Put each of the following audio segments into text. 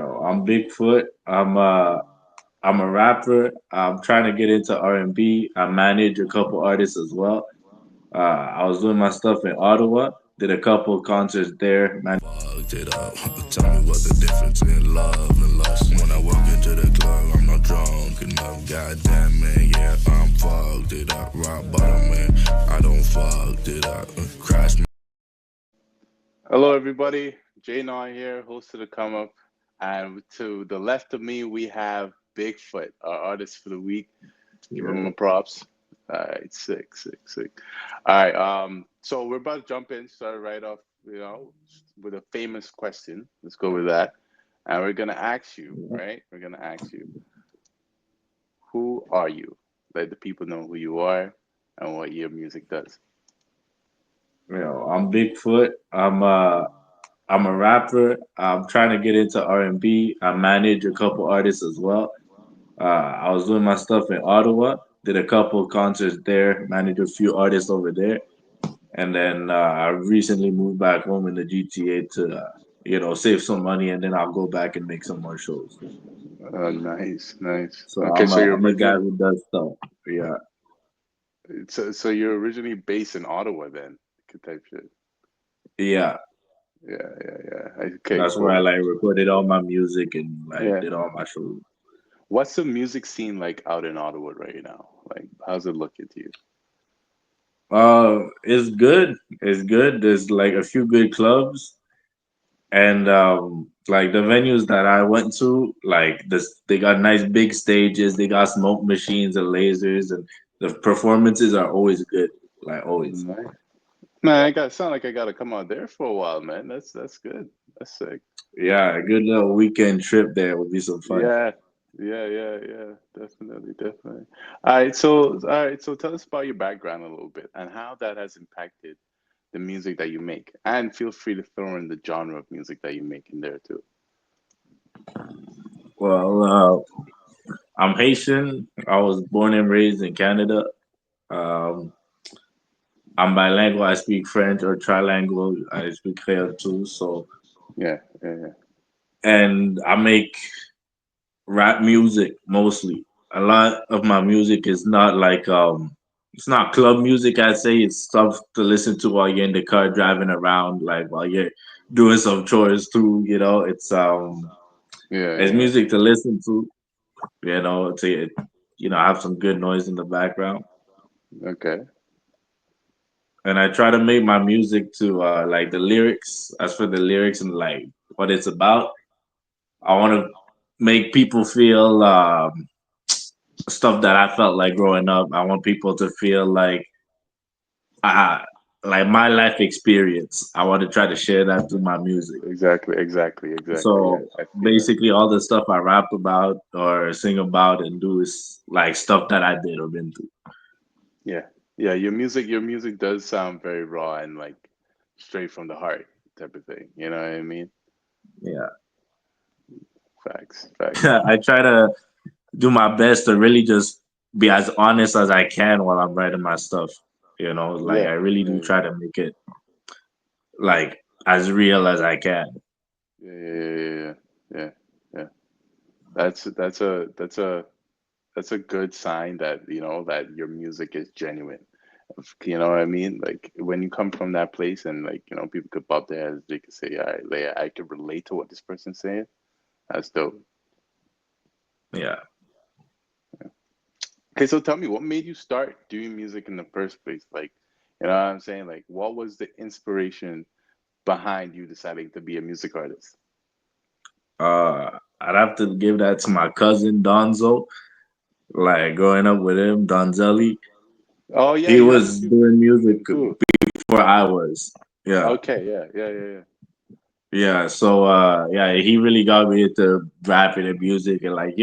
I'm Bigfoot. I'm a rapper. I'm trying to get into R&B. I manage a couple artists as well. I was doing my stuff in Ottawa. Did a couple concerts there. Fucked it up. Tell me what the difference in love and lust. When I walk into the club, I'm not drunk enough. Goddamn man, yeah, I'm fucked it up. Rock bottom man, I don't fucked it up. Crash. Hello, everybody. Jay Noy here, host of the Come Up. And to the left of me, we have Bigfoot, our artist for the week. Give him a props. All right, sick. All right, so we're about to jump in, start right off, with a famous question. Let's go with that. And we're gonna ask you, right? We're gonna ask you, who are you? Let the people know who you are and what your music does. I'm Bigfoot. I'm a rapper. I'm trying to get into R&B. I manage a couple artists as well. I was doing my stuff in Ottawa. Did a couple concerts there. Managed a few artists over there. And then I recently moved back home in the GTA to, save some money, and then I'll go back and make some more shows. Nice. So Okay, so you're I'm a guy originally who does stuff. Yeah, so you're originally based in Ottawa then, type shit. yeah. Yeah. Okay, That's where I cool. like recorded all my music and like Yeah. did all my shows. What's the music scene like out in Ottawa right now? Like, how's it looking to you? It's good. It's good. There's like a few good clubs, and like the venues that I went to, like this, they got nice big stages. They got smoke machines and lasers, and the performances are always good. Like always. Nice. Man, I got sound like I gotta come out there for a while, man. That's good. That's sick. Yeah, a good little weekend trip there would be some fun. Yeah. Yeah. Definitely. All right, so tell us about your background a little bit and how that has impacted the music that you make. And feel free to throw in the genre of music that you make in there too. Well, I'm Haitian. I was born and raised in Canada. Um, I'm bilingual. I speak French or trilingual. I speak Creole too. So, Yeah. and I make rap music mostly. A lot of my music is not like it's not club music. I'd say it's stuff to listen to while you're in the car driving around, like while you're doing some chores too. It's Yeah. music to listen to. To have some good noise in the background. Okay. And I try to make my music to like the lyrics. As for the lyrics and like what it's about, I want to make people feel stuff that I felt like growing up. I want people to feel uh, like my life experience. I want to try to share that through my music. Exactly. So I feel that. basically, all the stuff I rap about or sing about and do is like stuff that I did or been through. Yeah. Yeah, your music does sound very raw and like straight from the heart type of thing. You know what I mean? Yeah, Facts. I try to do my best to really just be as honest as I can while I'm writing my stuff. Like I Yeah. really do Yeah. try to make it like as real as I can. Yeah. Yeah. That's a good sign that that your music is genuine. You know what I mean? Like when you come from that place and like people could bob their heads, they could say, "Yeah, I could relate to what this person's saying." That's dope. Yeah. Okay, so tell me, what made you start doing music in the first place? Like, you know what I'm saying? Like, what was the inspiration behind you deciding to be a music artist? I'd have to give that to my cousin Donzo. Like growing up with him, Donzelli, Oh yeah, he you have a was few doing music too. before I was. Yeah. Okay, yeah. Yeah. So yeah, he really got me into rapping and music and like,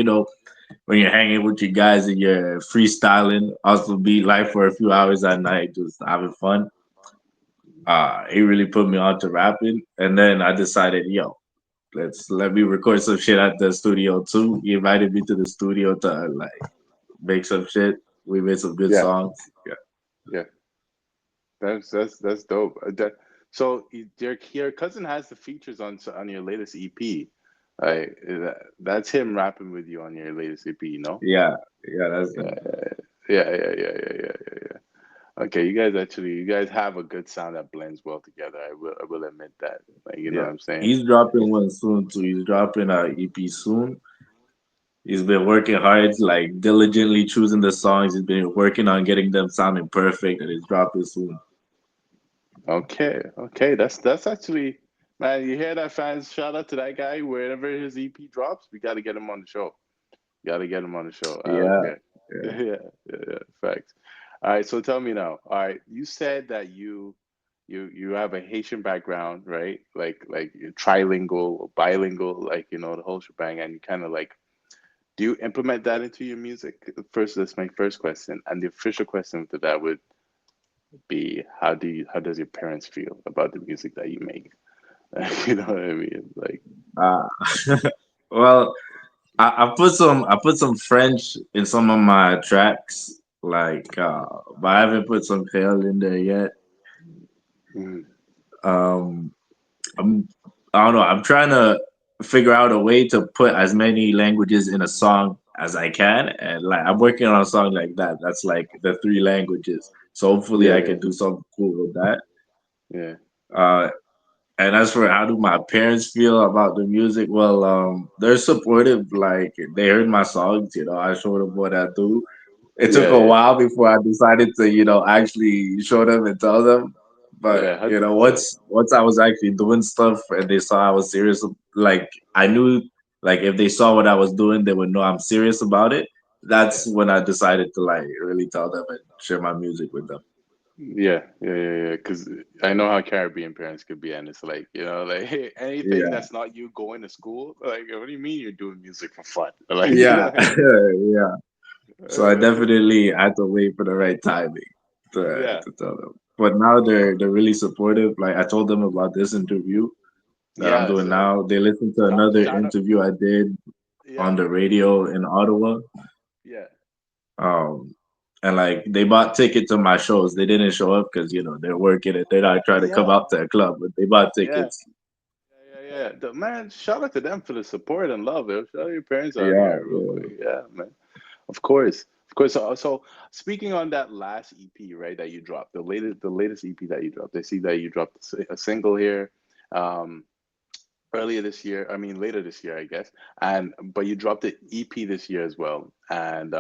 when you're hanging with your guys and you're freestyling, also be like for a few hours at night, just having fun. He really put me on to rapping. And then I decided, yo, let me record some shit at the studio too. He invited me to the studio to like make some shit. We made some good Yeah, songs. Yeah. yeah. That's dope. So your cousin has the features on your latest EP. Like that's him rapping with you on your latest EP, you know? Yeah, yeah, that's Yeah, him. yeah. Okay, you guys have a good sound that blends well together. I will admit that. Like, you know Yeah, what I'm saying? he's dropping one soon too. He's dropping a EP soon. He's been working hard, like diligently choosing the songs. He's been working on getting them sounding perfect, and he's dropping soon. Okay. That's actually, man. You hear that, fans? Shout out to that guy. Wherever his EP drops, we got to get him on the show. Got to get him on the show. I don't Yeah, care. yeah, Yeah. Facts. All right. So tell me now. All right. You said that you have a Haitian background, right? Like you're trilingual, bilingual, like the whole shebang, and you kind of like. Do you implement that into your music? First, that's my first question, and the official question to that would be, how does your parents feel about the music that you make? You know what I mean? Like, uh, well, I put some French in some of my tracks, like, but I haven't put some Creole in there yet. mm, Um, I'm I don't know. I'm trying to figure out a way to put as many languages in a song as I can, and like I'm working on a song like that. That's like the three languages. So hopefully I yeah, can do something cool with that. yeah, Uh, and as for how do my parents feel about the music, well, they're supportive. Like they heard my songs, I showed them what I do. It took yeah, a yeah, while before I decided to, actually show them and tell them. But yeah, 100%. once I was actually doing stuff and they saw I was serious, like I knew, like if they saw what I was doing, they would know I'm serious about it. Yeah, That's when I decided to like really tell them and share my music with them. yeah. Because I know how Caribbean parents could be, and it's like, like, hey, anything Yeah, that's not you going to school, like, what do you mean you're doing music for fun? Like, yeah, yeah. So I uh, definitely had to wait for the right timing yeah, to tell them. But now they're really supportive. Like I told them about this interview that I'm yeah. doing So now. They listened to another shout out, interview I did on yeah, the radio in Ottawa. yeah, Um, and like they bought ticket to my shows. They didn't show up because they're working and they're not trying to come yeah, out to a club, but they bought yeah. tickets. Yeah. Man, shout out to them for the support and love. Yo. Shout out your parents out Yeah, here, real yeah, quick. Yeah, man. Of course. So speaking on that last EP, right, that you dropped, the latest EP that you dropped. I see that you dropped a single here, um, earlier this year. I mean, later this year, I guess. And but you dropped the EP this year as well. And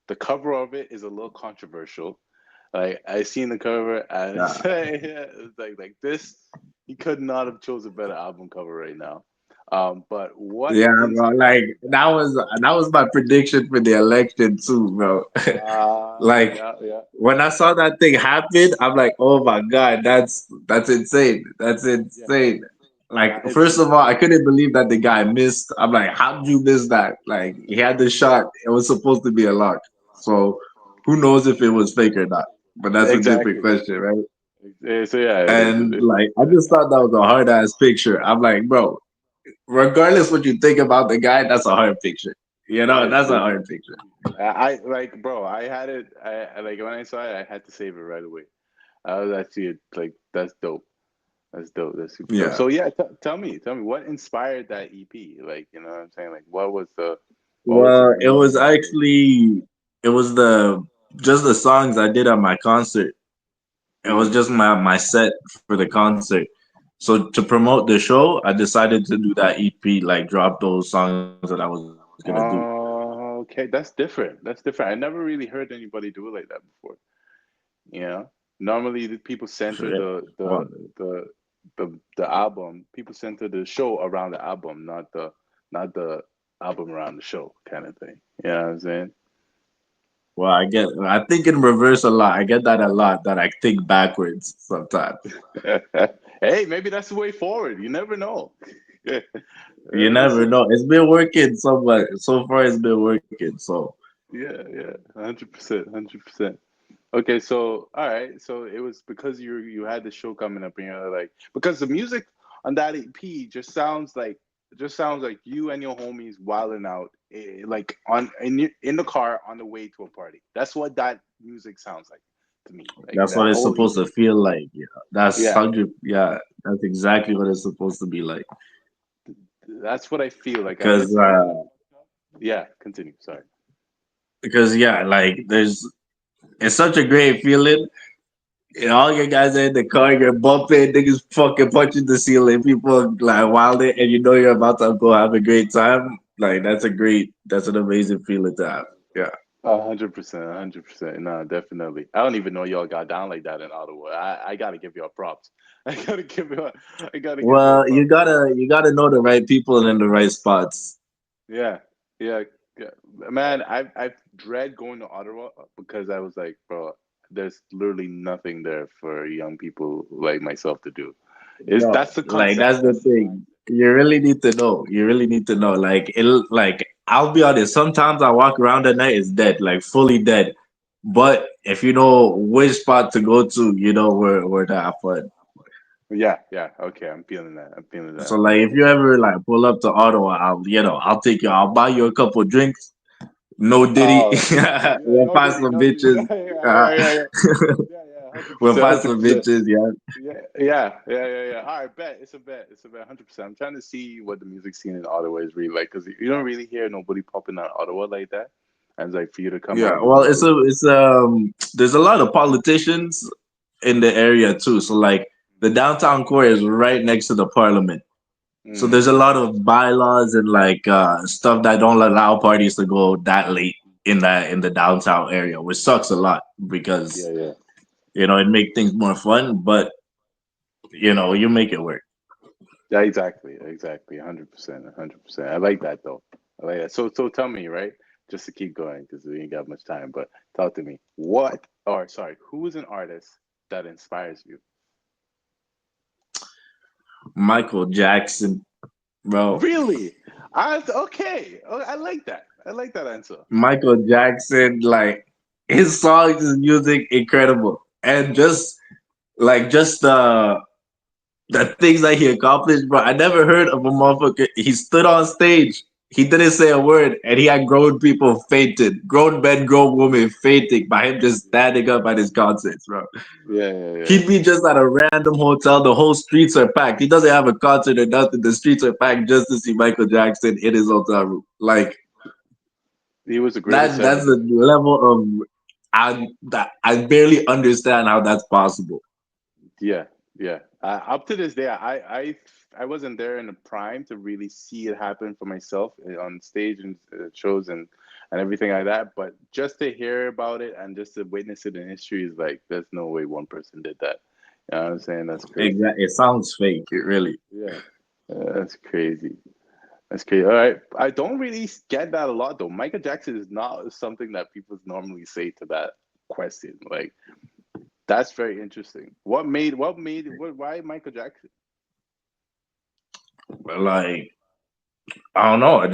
the cover of it is a little controversial. Like I seen the cover and yeah. it's like this. He could not have chose a better album cover right now. But what Yeah, bro. Like inspired that? that was my prediction for the election too, bro. Like Yeah. when I saw that thing happen, I'm like, oh my god, that's insane. That's Yeah, insane. Like yeah, first of all, I couldn't believe that the guy missed. I'm like, how did you miss that? Like he had the shot. It was supposed to be a lock. So who knows if it was fake or not? But that's a different exactly. question, right? So yeah, And like I just thought that was a hard ass picture. I'm like, bro, regardless what you think about the guy, that's a hard picture. That's a it, hard picture. I like, bro. I had it. Like when I saw it, I had to save it right away. I was actually like, that's dope. That's dope. That's super dope. Yeah. So yeah, tell me what inspired that EP? Like, you know what I'm saying? Like, what was the Well, it reason was behind it? actually it was the just the songs I did at my concert. It was Mm. just my set for the concert. So to promote the show, I decided to do that EP, like drop those songs that I was gonna do. Oh, okay. That's different. That's different. I never really heard anybody do it like that before. You know, normally the people For center it. Well, the album. People center the show around the album, not the album around the show, kind of thing. You know what I'm saying? I think in reverse a lot. I get that a lot. That I think backwards sometimes. Hey, maybe that's the way forward. You never know. You never know. It's been working somewhat. So far, it's been working. So Yeah, 100%, 100%. Okay, so all right, so it was because you had the show coming up, and you're like, because the music on that EP just sounds like you and your homies wilding out, like in the car on the way to a party. That's what that music sounds like to me. Like that's that what it's whole supposed to EP. feel like. Yeah, that's Yeah, 100. Yeah, that's exactly what it's supposed to be like. That's what I feel like. I because listen to the yeah. Continue. Sorry. yeah, like there's it's such a great feeling. And all your guys are in the car, you're bumping, niggas fucking punching the ceiling, people like wilding, and you know you're about to go have a great time. Like that's an amazing feeling to have. Yeah. 100%, 100%. No, definitely. I don't even know y'all got down like that in Ottawa. I gotta give y'all props. I gotta give you, I gotta give y'all Well, you props for that. gotta you gotta know the right people and in the right spots. Yeah, yeah, yeah. Man, I've dread going to Ottawa because I was like, bro, there's literally nothing there for young people like myself to do. Is No, that's the like concept? that's the That's the thing. mindset. You really need to know. You really need to know. Like I'll be honest. Sometimes I walk around at night, it's dead, like fully dead. But if you know which spot to go to, you know where to have fun. Yeah, yeah. Okay, I'm feeling that. I'm feeling that. So like if you ever like pull up to Ottawa, I'll take you. I'll buy you a couple drinks. No Diddy. Oh, yeah, We'll no find Diddy, some no Diddy. bitches. Yeah, yeah, Uh, yeah, yeah, yeah. Yeah, yeah, we'll 100%, find some 100%. bitches. Yeah. Yeah, yeah, yeah, yeah, yeah. All right, bet. It's a bet. It's a bet. 100%. I'm trying to see what the music scene in Ottawa is really like because you don't really hear nobody popping out Ottawa like that. And it's like for you to come Yeah. out with Well, music. it's there's a lot of politicians in the area too. So like the downtown core is right next to the parliament. So there's a lot of bylaws and like stuff that don't allow parties to go that late in the downtown area, which sucks a lot Yeah, because yeah, it make things more fun, but you make it work. yeah. Exactly, exactly. 100%, 100%. I like that though. I like that. So tell me, right? Just to keep going because we ain't got much time. But talk to me. What? Or sorry, who is an artist that inspires you? Michael Jackson, bro. Really? Okay. Oh, I like that. I like that answer. Michael Jackson, like his songs, his music, incredible, and just the things that he accomplished, bro. I never heard of a motherfucker. He stood on stage. He didn't say a word, and he had grown people fainted, grown men, grown women fainting by him just standing up at his concerts, bro. Yeah, yeah, yeah. He'd be just at a random hotel. The whole streets are packed. He doesn't have a concert or nothing. The streets are packed just to see Michael Jackson in his hotel room. Like He was the greatest that's ever. the level of I barely understand how that's possible. Yeah, yeah. Up to this day, I wasn't there in the prime to really see it happen for myself on stage and shows and everything like that. But just to hear about it and just to witness it in history is like, there's no way one person did that. You know what I'm saying? That's crazy. Exactly. It sounds fake. It really. Yeah, that's crazy. That's crazy. All right. I don't really get that a lot though. Michael Jackson is not something that people normally say to that question. Like, that's very interesting. Why Michael Jackson? But like I don't know. I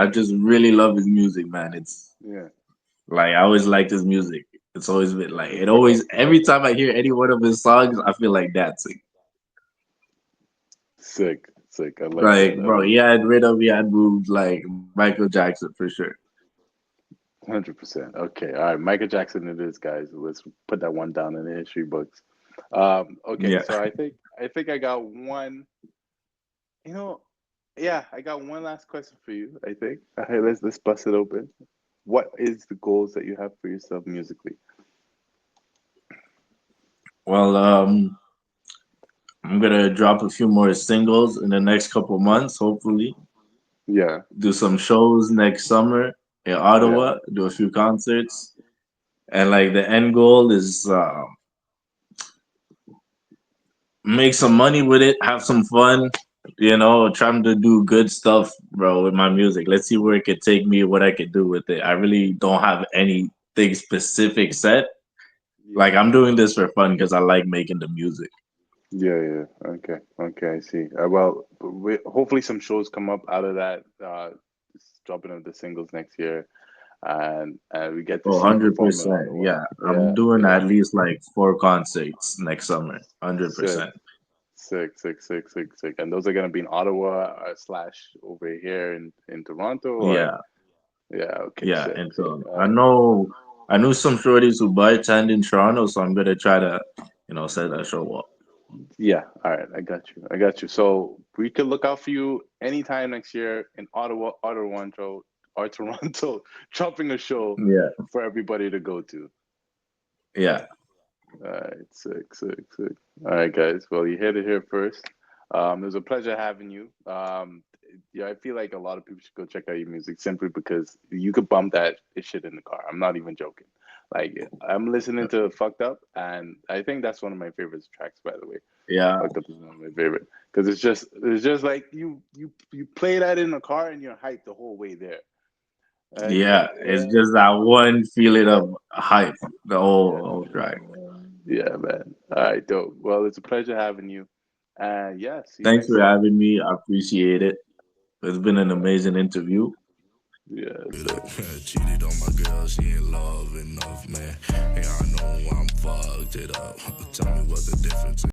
just really love his music, man. It's Yeah. like I always liked his music. It's always been like Yeah. it always every time I hear any one of his songs, I feel like dancing. Sick. Sick. I like that. Like, bro, he had moves like Michael Jackson for sure. 100%. Okay. All right. Michael Jackson it is, guys. Let's put that one down in the history books. Okay, Yeah. so I think I got one, you know, yeah, I got one last question for you, I think. All right, let's bust it open. What is the goals that you have for yourself musically? Well, I'm gonna drop a few more singles in the next couple months, hopefully. Yeah. Do some shows next summer in Yeah. Ottawa, do a few concerts. And like the end goal is make some money with it, have some fun, trying to do good stuff, bro, with my music. Let's see where it could take me, what I could do with it. I really don't have anything specific set. Yeah. Like I'm doing this for fun because I like making the music. Yeah, yeah. Okay, okay, I see. Well, hopefully some shows come up out of that. Dropping of the singles next year, and we get to Oh, see you perform in 100%. Ottawa. Yeah. I'm Yeah, doing yeah. at least like 4 concerts next summer. Sick, 100%. sick, sick, sick, sick, sick. And those are gonna be in Ottawa slash over here in Toronto, or Yeah. yeah. Okay, Yeah. sick, And sick. so I knew some shorties who bartend in Toronto, so I'm gonna try to, set that show up. Yeah, all right, I got you. I got you. So we could look out for you anytime next year in Ottawa, or Toronto, trumping a show Yeah, for everybody to go to. yeah. All right, sick, sick, sick. All right, guys. Well, you heard it here first. It was a pleasure having you. Yeah, I feel like a lot of people should go check out your music simply because you could bump that shit in the car. I'm not even joking. Like I'm listening to Fucked Up, and I think that's one of my favorite tracks, by the way. Yeah, Fucked Up is one of my favorite because it's just like you play that in the car and you're hyped the whole way there. And yeah. It's just that one feeling of hype, the whole track. yeah, man. All right, dope. Well, it's a pleasure having you. And yeah, see you Thanks next for time. having me. I appreciate it. It's been an amazing interview. Yeah, It so. up. Cheated on my girl, she ain't love enough, man. And I know I'm fucked it up. Tell me what the difference is.